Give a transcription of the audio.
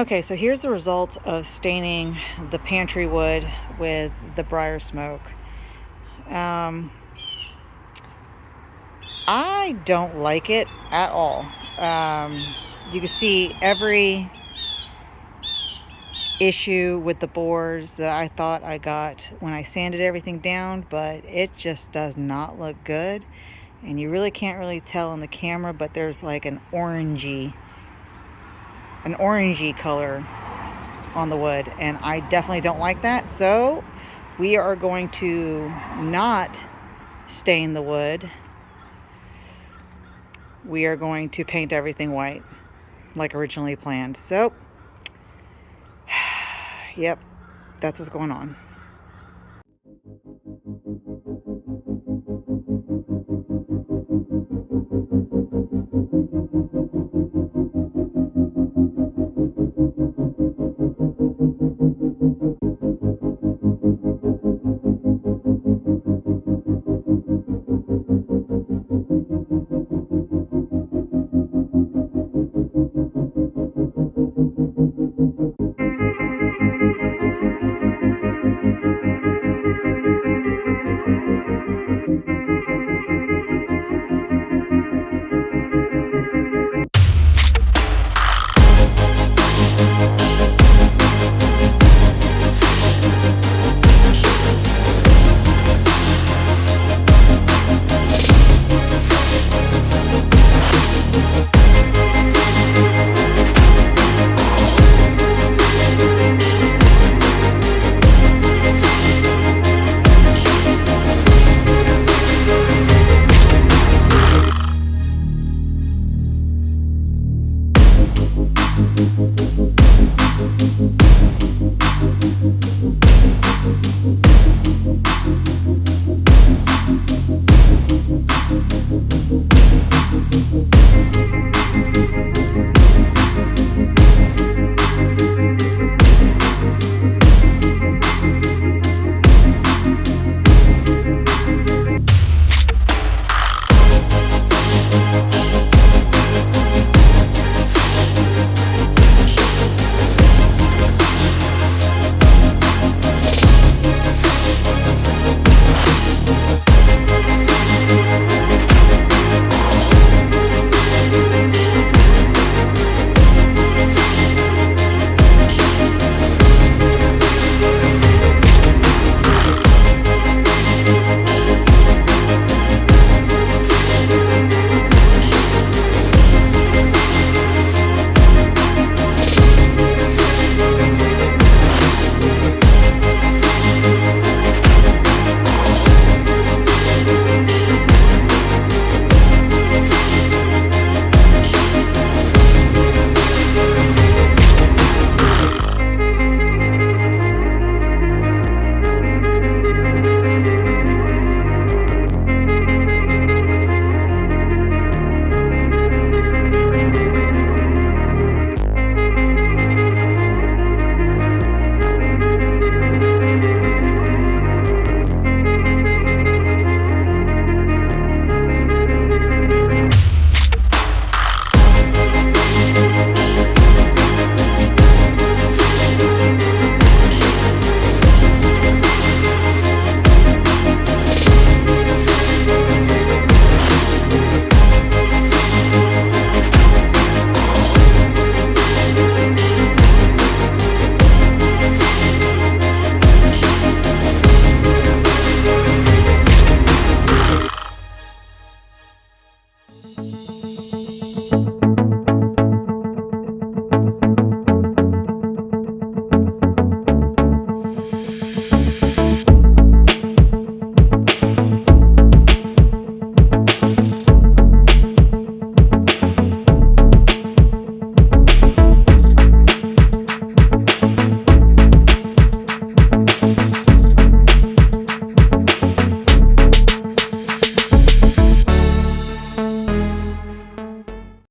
Okay, so here's the result of staining the pantry wood with the briar smoke. I don't like it at all. You can see every issue with the boards that I thought I got when I sanded everything down, but it just does not look good. And you really can't really tell on the camera, but there's like an orangey color on the wood, and I definitely don't like that. So we are going to not stain the wood. We are going to paint everything white like originally planned. So yep, that's what's going on.